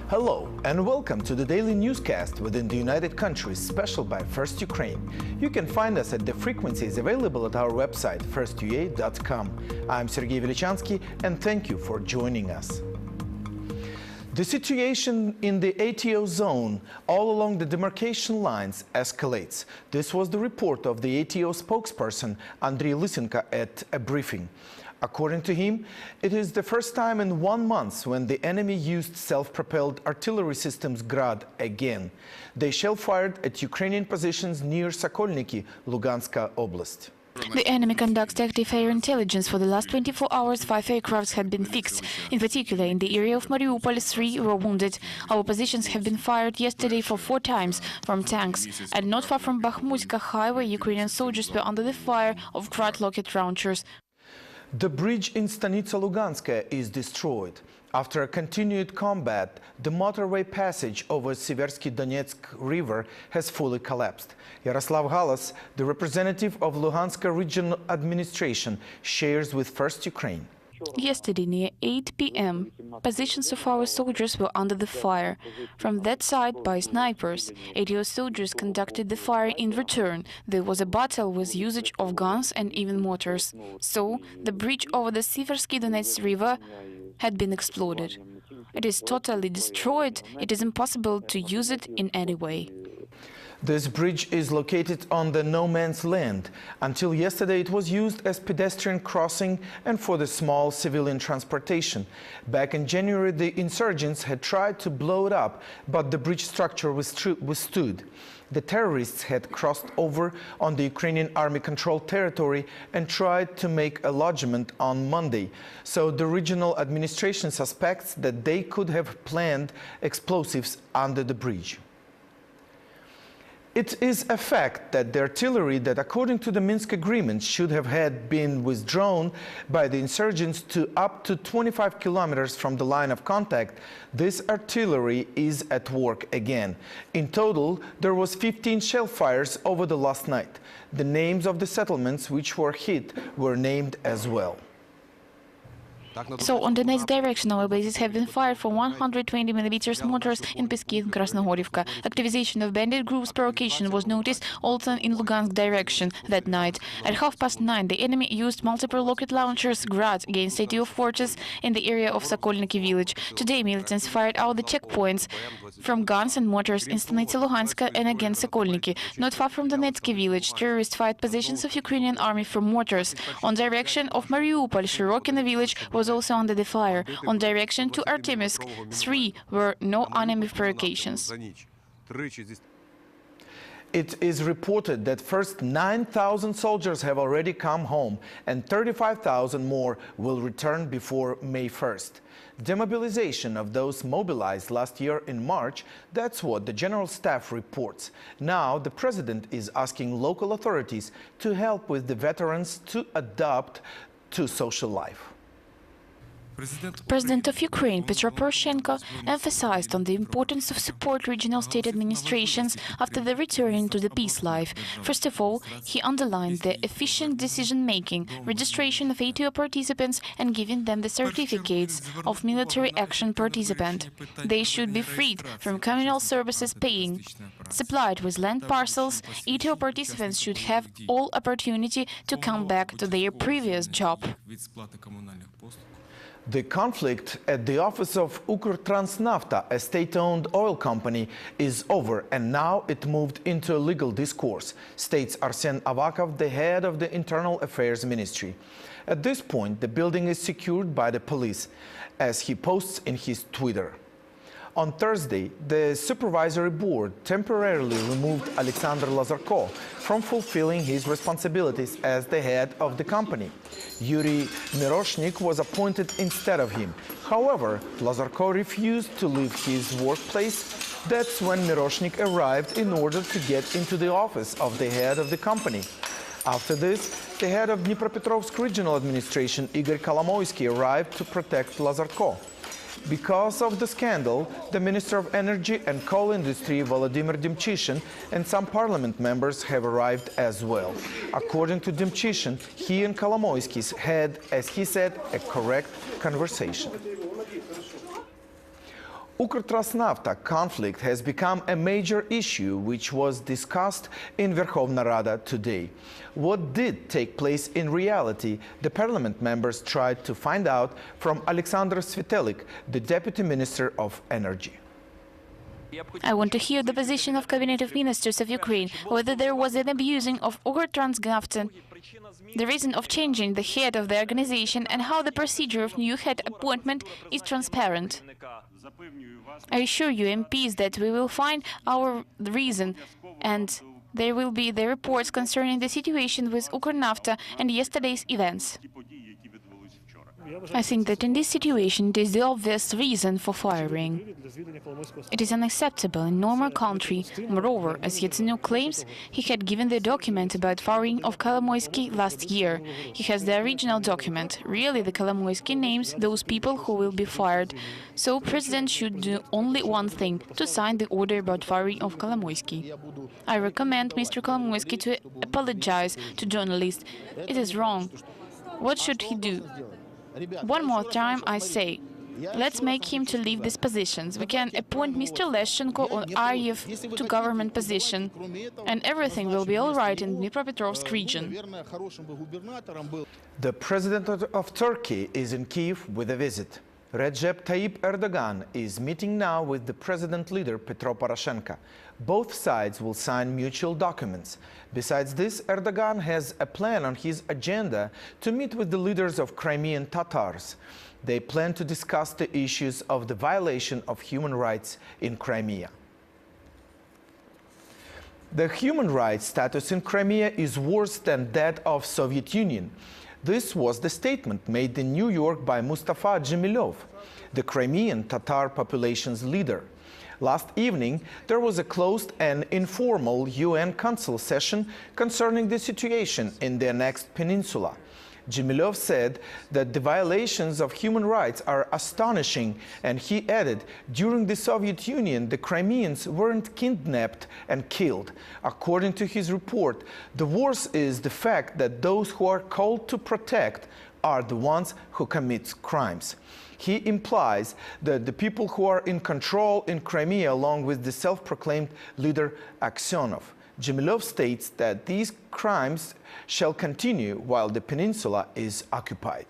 Hello and welcome to the daily newscast within the United Countries, special by First Ukraine. You can find us at the frequencies available at our website, firstua.com. I'm Sergei Velichansky and thank you for joining us. The situation in the ATO zone all along the demarcation lines escalates. This was the report of the ATO spokesperson Andriy Lysenko at a briefing. According to him, it is the first time in 1 month when the enemy used self-propelled artillery systems Grad again. They shell-fired at Ukrainian positions near Sokolniki, Luganska Oblast. The enemy conducts active air intelligence. For the last 24 hours, 5 aircrafts had been fixed. In particular, in the area of Mariupol, 3 were wounded. Our positions have been fired yesterday for 4 times from tanks. And not far from Bakhmutska highway, Ukrainian soldiers were under the fire of Grad rocket launchers. The bridge in Stanitsa Luganska is destroyed. After a continued combat, the motorway passage over Seversky Donetsk River has fully collapsed. Yaroslav Galas, the representative of Luhansk Regional Administration, shares with First Ukraine. Yesterday, near 8 p.m., positions of our soldiers were under the fire. From that side, by snipers. ATO soldiers conducted the fire in return. There was a battle with usage of guns and even mortars. So, the bridge over the Seversky Donetsk River had been exploded. It is totally destroyed. It is impossible to use it in any way. This bridge is located on the no man's land. Until yesterday, it was used as pedestrian crossing and for the small civilian transportation. Back in January, the insurgents had tried to blow it up, but the bridge structure withstood. The terrorists had crossed over on the Ukrainian army-controlled territory and tried to make a lodgment on Monday. So the regional administration suspects that they could have planned explosives under the bridge. It is a fact that the artillery that, according to the Minsk agreement, should have had been withdrawn by the insurgents to up to 25 kilometers from the line of contact, this artillery is at work again. In total, there was 15 shell fires over the last night. The names of the settlements which were hit were named as well. So, on the next direction, our bases have been fired for 120 mm mortars in Peskid and Krasnohorivka. Activization of bandit groups per occasion was noticed also in Lugansk direction that night. At 9:30, the enemy used multiple rocket launchers Grad against ATO fortress in the area of Sokolniki village. Today, militants fired out the checkpoints from guns and mortars in Stanitsa Luhanska and against Sokolniki. Not far from Donetsky village, terrorists fired positions of Ukrainian army from mortars. On direction of Mariupol, Shirokino village was also under the fire. On direction to Artemivsk, 3 were no enemy provocations. It is reported that first 9,000 soldiers have already come home and 35,000 more will return before May 1st. Demobilization of those mobilized last year in March, that's what the General Staff reports. Now the President is asking local authorities to help with the veterans to adapt to social life. President of Ukraine, Petro Poroshenko, emphasized on the importance of support regional state administrations after the return to the peace life. First of all, he underlined the efficient decision-making, registration of ATO participants and giving them the certificates of military action participant. They should be freed from communal services paying. Supplied with land parcels, ATO participants should have all opportunity to come back to their previous job. The conflict at the office of Ukrtransnafta, a state-owned oil company, is over, and now it moved into a legal discourse, states Arsen Avakov, the head of the Internal Affairs Ministry. At this point, the building is secured by the police, as he posts in his Twitter. On Thursday, the supervisory board temporarily removed Alexander Lazarko from fulfilling his responsibilities as the head of the company. Yuri Miroshnik was appointed instead of him. However, Lazarko refused to leave his workplace. That's when Miroshnik arrived in order to get into the office of the head of the company. After this, the head of Dnipropetrovsk Regional Administration, Igor Kolomoisky, arrived to protect Lazarko. Because of the scandal, the Minister of Energy and Coal Industry, Volodymyr Demchyshin, and some parliament members have arrived as well. According to Demchyshin, he and Kolomoisky had, as he said, a correct conversation. Ukrtransnafta conflict has become a major issue which was discussed in Verkhovna Rada today. What did take place in reality, the parliament members tried to find out from Alexander Svitelik, the Deputy Minister of Energy. I want to hear the position of Cabinet of Ministers of Ukraine, whether there was an abusing of Ukrtransnafta, the reason of changing the head of the organization, and how the procedure of new head appointment is transparent. I assure you, MPs, that we will find our reason, and there will be the reports concerning the situation with Ukernafta and yesterday's events. I think that in this situation it is the obvious reason for firing. It is unacceptable in normal country. Moreover, as Yatsenyuk claims, he had given the document about firing of Kolomoisky last year. He has the original document. Really, the Kolomoisky names those people who will be fired. So President should do only one thing, to sign the order about firing of Kolomoisky. I recommend Mr. Kolomoisky to apologize to journalists. It is wrong. What should he do? One more time I say, let's make him to leave these positions. We can appoint Mr. Leshchenko or Ariev to government position, and everything will be all right in Dnipropetrovsk region. The President of Turkey is in Kyiv with a visit. Recep Tayyip Erdogan is meeting now with the president-leader Petro Poroshenko. Both sides will sign mutual documents. Besides this, Erdogan has a plan on his agenda to meet with the leaders of Crimean Tatars. They plan to discuss the issues of the violation of human rights in Crimea. The human rights status in Crimea is worse than that of Soviet Union. This was the statement made in New York by Mustafa Dzhemilov, the Crimean Tatar population's leader. Last evening, there was a closed and informal UN Council session concerning the situation in the annexed peninsula. Dzhemilov said that the violations of human rights are astonishing, and he added, during the Soviet Union, the Crimeans weren't kidnapped and killed. According to his report, the worse is the fact that those who are called to protect are the ones who commit crimes. He implies that the people who are in control in Crimea, along with the self-proclaimed leader Aksyonov. Dzhemilov states that these crimes shall continue while the peninsula is occupied.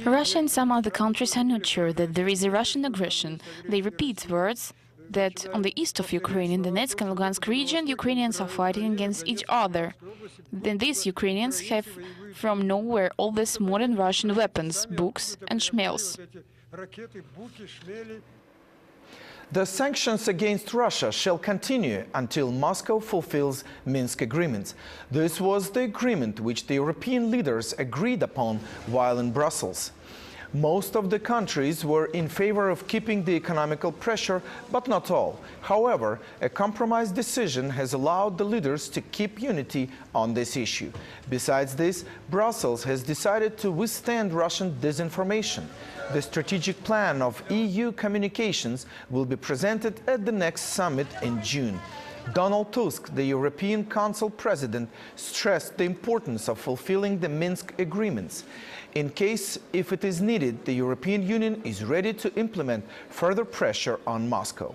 Russia and some other countries are not sure that there is a Russian aggression. They repeat words that on the east of Ukraine, in the Donetsk and Lugansk region, Ukrainians are fighting against each other. Then these Ukrainians have from nowhere all these modern Russian weapons, books and shmels. The sanctions against Russia shall continue until Moscow fulfills Minsk agreements. This was the agreement which the European leaders agreed upon while in Brussels. Most of the countries were in favor of keeping the economical pressure, but not all. However, a compromise decision has allowed the leaders to keep unity on this issue. Besides this, Brussels has decided to withstand Russian disinformation. The strategic plan of EU communications will be presented at the next summit in June. Donald Tusk, the European Council President, stressed the importance of fulfilling the Minsk agreements. In case, if it is needed, the European Union is ready to implement further pressure on Moscow.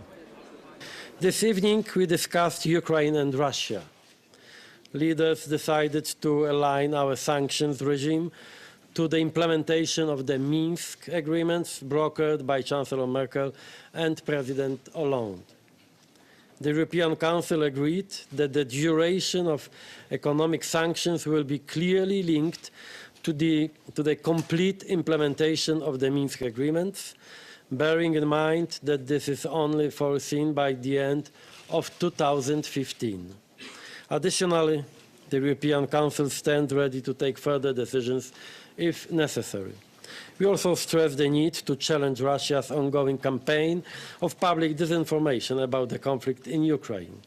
This evening we discussed Ukraine and Russia. Leaders decided to align our sanctions regime to the implementation of the Minsk agreements brokered by Chancellor Merkel and President Hollande. The European Council agreed that the duration of economic sanctions will be clearly linked to the complete implementation of the Minsk agreements, bearing in mind that this is only foreseen by the end of 2015. Additionally, the European Council stands ready to take further decisions if necessary. We also stress the need to challenge Russia's ongoing campaign of public disinformation about the conflict in Ukraine.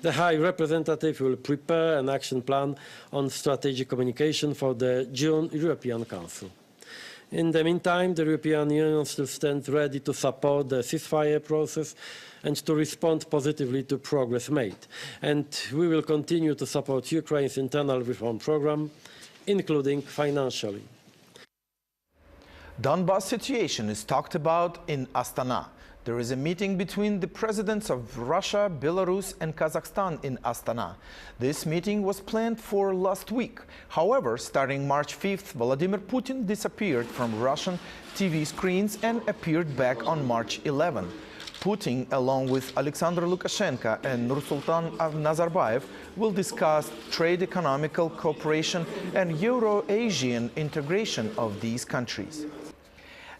The High Representative will prepare an action plan on strategic communication for the June European Council. In the meantime, the European Union still stands ready to support the ceasefire process and to respond positively to progress made. And we will continue to support Ukraine's internal reform program, including financially. Donbas situation is talked about in Astana. There is a meeting between the presidents of Russia, Belarus and Kazakhstan in Astana. This meeting was planned for last week. However, starting March 5th, Vladimir Putin disappeared from Russian TV screens and appeared back on March 11. Putin, along with Alexander Lukashenko and Nursultan Nazarbayev, will discuss trade, economical cooperation and Euro-Asian integration of these countries.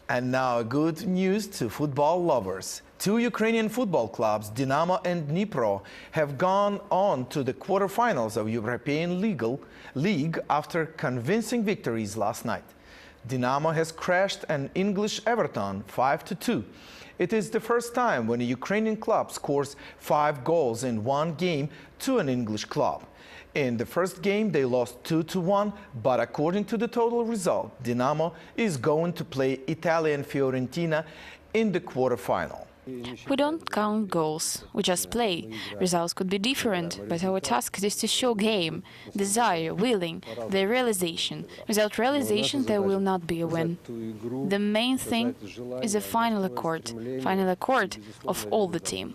And now good news to football lovers. Two Ukrainian football clubs, Dynamo and Dnipro, have gone on to the quarterfinals of European League after convincing victories last night. Dynamo has crashed an English Everton 5-2. It is the first time when a Ukrainian club scores 5 goals in one game to an English club. In the first game, they lost 2-1, but according to the total result, Dynamo is going to play Italian Fiorentina in the quarterfinal. We don't count goals, we just play. Results could be different, but our task is to show game, desire, willing, the realization. Without realization, there will not be a win. The main thing is a final accord of all the team.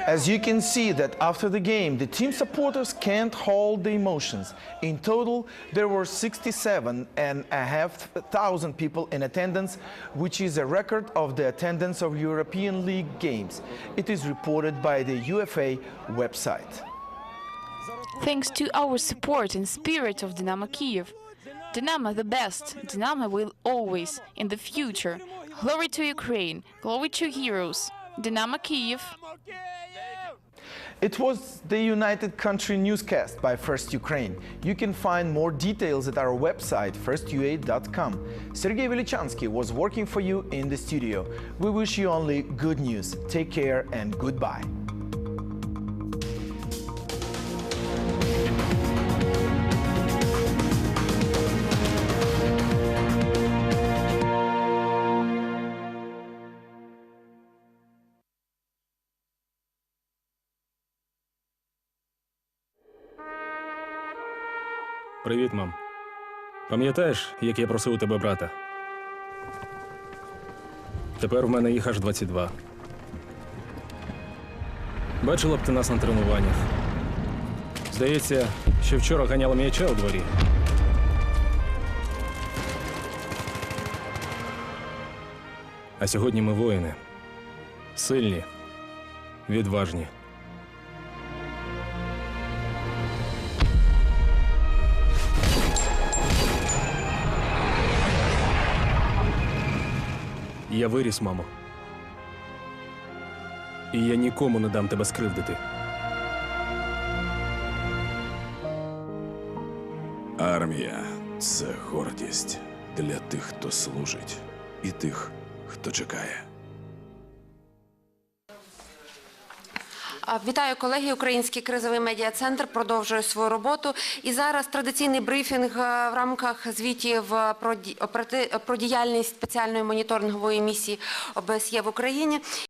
As you can see that after the game, the team supporters can't hold the emotions. In total, there were 67,500 people in attendance, which is a record of the attendance of European League games. It is reported by the UEFA website. Thanks to our support and spirit of Dynamo Kyiv. Dynamo the best. Dynamo will always, in the future. Glory to Ukraine, glory to heroes. Dynamo Kyiv. It was the United Country newscast by First Ukraine. You can find more details at our website, firstua.com. Sergei Velichansky was working for you in the studio. We wish you only good news. Take care and goodbye. Привіт, мам. Пам'ятаєш, як я просив у тебе брата? Тепер в мене їх аж 22. Бачила б ти нас на тренуваннях. Здається, ще вчора ганяла м'яча у дворі. А сьогодні ми воїни. Сильні, відважні. Я виріс, мамо. І я нікому не дам тебе скривдити. Армія – це гордість для тих, хто служить, і тих, хто чекає. Вітаю, колеги. Український кризовий медіа-центр продовжує свою роботу. І зараз традиційний брифінг в рамках звітів про діяльність спеціальної моніторингової місії ОБСЄ в Україні.